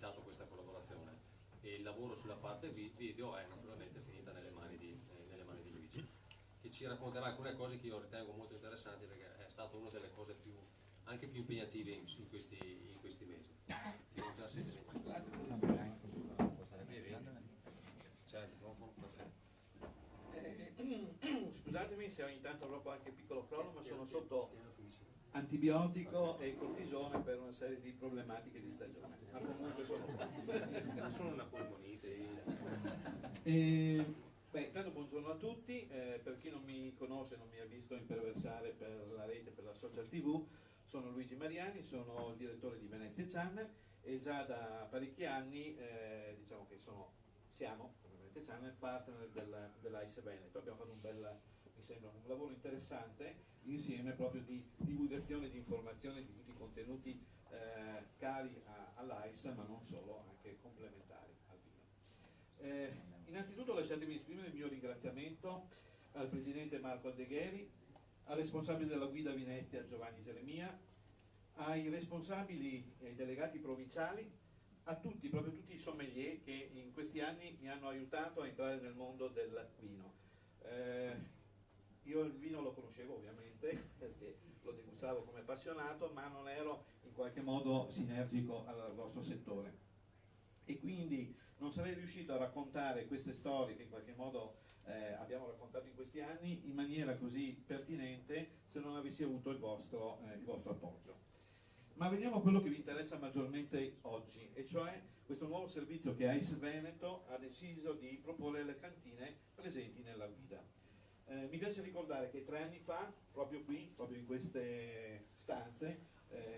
iniziato questa collaborazione e il lavoro sulla parte video è naturalmente finita nelle mani di Luigi, che ci racconterà alcune cose che io ritengo molto interessanti, perché è stata una delle cose anche più impegnative in questi mesi. Scusatemi se ogni tanto avrò qualche piccolo crollo, ma sono sotto antibiotico e cortisone per una serie di problematiche di stagione, ma comunque sono una polmonite. Intanto buongiorno a tutti, per chi non mi conosce, non mi ha visto imperversare per la rete, per la social TV, sono Luigi Mariani, sono il direttore di Venezia Channel e già da parecchi anni diciamo che siamo come Venezia Channel partner dell'AIS Veneto. Abbiamo fatto mi sembra un lavoro interessante insieme proprio di divulgazione di informazioni di tutti i contenuti cari all'AIS, ma non solo, anche complementari al vino. Innanzitutto lasciatemi esprimere il mio ringraziamento al presidente Marco Aldegheri, al responsabile della guida Venezia Giovanni Geremia, ai responsabili e delegati provinciali, a tutti, proprio tutti i sommelier che in questi anni mi hanno aiutato a entrare nel mondo del vino. Io il vino lo conoscevo ovviamente perché lo degustavo come appassionato, ma non ero in qualche modo sinergico al vostro settore e quindi non sarei riuscito a raccontare queste storie che in qualche modo abbiamo raccontato in questi anni in maniera così pertinente se non avessi avuto il vostro appoggio. Ma veniamo a quello che vi interessa maggiormente oggi, e cioè questo nuovo servizio che AIS Veneto ha deciso di proporre alle cantine presenti nella guida. Mi piace ricordare che 3 anni fa, proprio qui, proprio in queste stanze,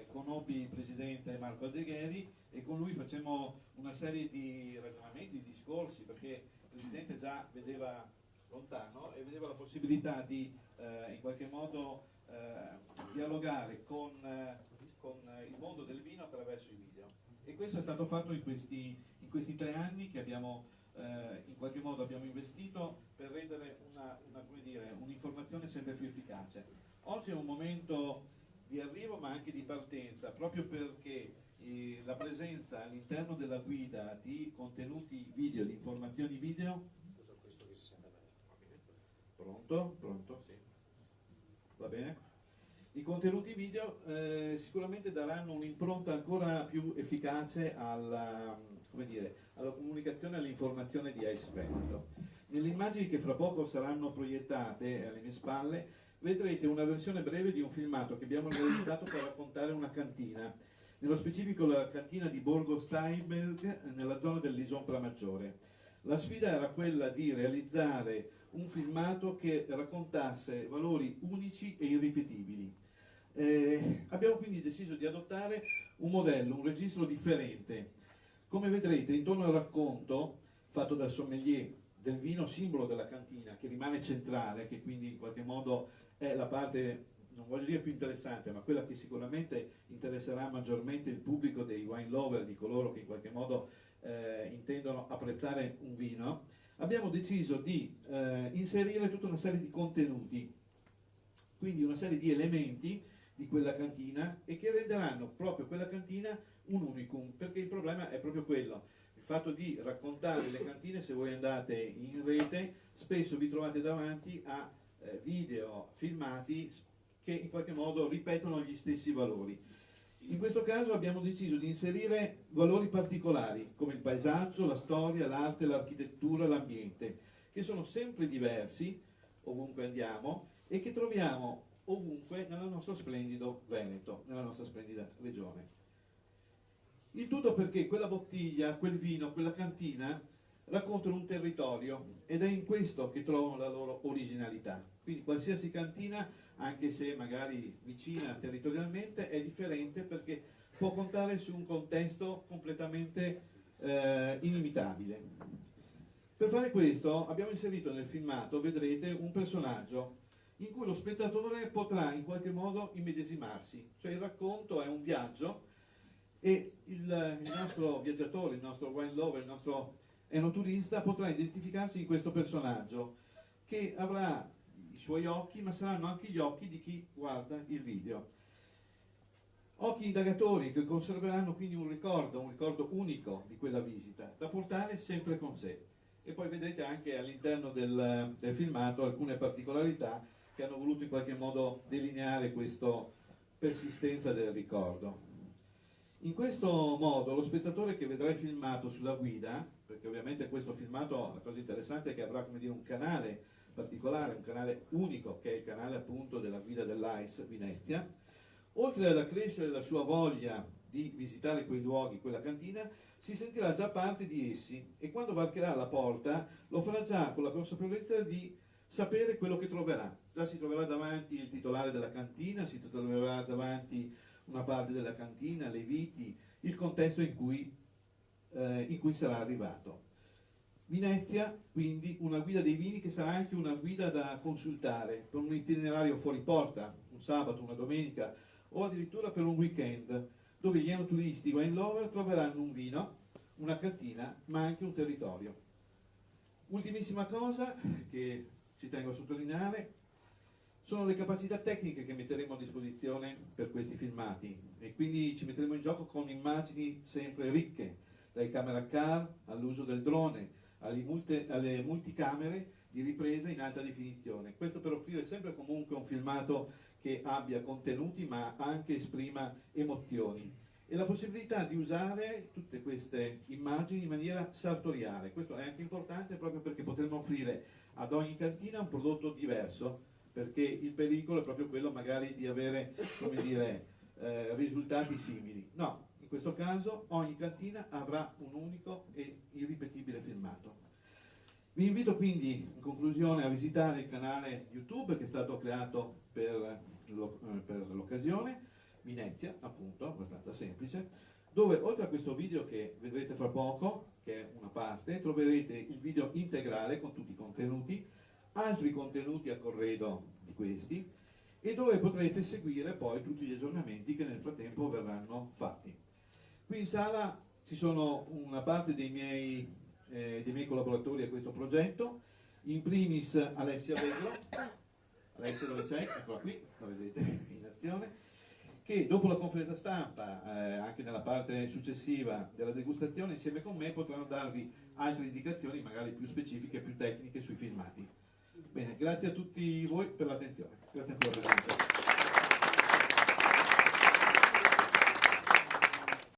conobbi il presidente Marco Aldegheri e con lui facemmo una serie di ragionamenti, di discorsi, perché il presidente già vedeva lontano e vedeva la possibilità di in qualche modo dialogare con il mondo del vino attraverso i video. E questo è stato fatto in questi 3 anni che abbiamo in qualche modo abbiamo investito per rendere un'informazione sempre più efficace. Oggi è un momento di arrivo ma anche di partenza, proprio perché la presenza all'interno della guida di contenuti video, di informazioni video. Pronto? Sì. Va bene? I contenuti video sicuramente daranno un'impronta ancora più efficace alla comunicazione e all'informazione di AIS Veneto. Nelle immagini che fra poco saranno proiettate alle mie spalle vedrete una versione breve di un filmato che abbiamo realizzato per raccontare una cantina, nello specifico la cantina di Borgo Steinberg nella zona dell'Isompra Maggiore. La sfida era quella di realizzare un filmato che raccontasse valori unici e irripetibili. Abbiamo quindi deciso di adottare un modello, un registro differente. Come vedrete, intorno al racconto fatto dal sommelier del vino simbolo della cantina, che rimane centrale, che quindi in qualche modo è la parte, non voglio dire più interessante, ma quella che sicuramente interesserà maggiormente il pubblico dei wine lover, di coloro che in qualche modo intendono apprezzare un vino, abbiamo deciso di inserire tutta una serie di contenuti, quindi una serie di elementi di quella cantina e che renderanno proprio quella cantina un unicum, perché il problema è proprio quello, il fatto di raccontare le cantine. Se voi andate in rete spesso vi trovate davanti a video filmati che in qualche modo ripetono gli stessi valori. In questo caso abbiamo deciso di inserire valori particolari come il paesaggio, la storia, l'arte, l'architettura, l'ambiente, che sono sempre diversi ovunque andiamo e che troviamo ovunque nel nostro splendido Veneto, nella nostra splendida regione. Il tutto perché quella bottiglia, quel vino, quella cantina raccontano un territorio ed è in questo che trovano la loro originalità. Quindi qualsiasi cantina, anche se magari vicina territorialmente, è differente perché può contare su un contesto completamente inimitabile. Per fare questo abbiamo inserito nel filmato, vedrete, un personaggio in cui lo spettatore potrà in qualche modo immedesimarsi, cioè il racconto è un viaggio e il nostro viaggiatore, il nostro wine lover, il nostro enoturista potrà identificarsi in questo personaggio che avrà i suoi occhi, ma saranno anche gli occhi di chi guarda il video. Occhi indagatori che conserveranno quindi un ricordo unico di quella visita, da portare sempre con sé. E poi vedete anche all'interno del filmato alcune particolarità che hanno voluto in qualche modo delineare questa persistenza del ricordo. In questo modo lo spettatore che vedrà il filmato sulla guida, perché ovviamente questo filmato, la cosa interessante è che avrà, come dire, un canale particolare, un canale unico, che è il canale appunto della guida dell'AIS Venezia, oltre ad accrescere la sua voglia di visitare quei luoghi, quella cantina, si sentirà già parte di essi e quando varcherà la porta lo farà già con la consapevolezza di sapere quello che troverà. Già si troverà davanti il titolare della cantina, si troverà davanti una parte della cantina, le viti, il contesto in cui sarà arrivato. Venezia, quindi, una guida dei vini che sarà anche una guida da consultare per un itinerario fuori porta, un sabato, una domenica o addirittura per un weekend, dove gli enoturisti wine lover troveranno un vino, una cantina, ma anche un territorio. Ultimissima cosa che ci tengo a sottolineare sono le capacità tecniche che metteremo a disposizione per questi filmati e quindi ci metteremo in gioco con immagini sempre ricche, dai camera car all'uso del drone, alle multicamere di ripresa in alta definizione. Questo per offrire sempre e comunque un filmato che abbia contenuti ma anche esprima emozioni e la possibilità di usare tutte queste immagini in maniera sartoriale. Questo è anche importante proprio perché potremo offrire ad ogni cantina un prodotto diverso, perché il pericolo è proprio quello magari di avere, come dire, risultati simili. No, in questo caso ogni cantina avrà un unico e irripetibile filmato. Vi invito quindi in conclusione a visitare il canale YouTube che è stato creato per l'occasione, Venezia appunto, abbastanza semplice, dove oltre a questo video che vedrete fra poco, che è una parte, troverete il video integrale con tutti i contenuti, altri contenuti a corredo di questi e dove potrete seguire poi tutti gli aggiornamenti che nel frattempo verranno fatti. Qui in sala ci sono una parte dei miei collaboratori a questo progetto, in primis Alessia Bello. Alessia, dove sei? Eccola qui, la vedete in azione, che dopo la conferenza stampa, anche nella parte successiva della degustazione, insieme con me potranno darvi altre indicazioni magari più specifiche, più tecniche sui filmati. Bene, grazie a tutti voi per l'attenzione. Grazie ancora.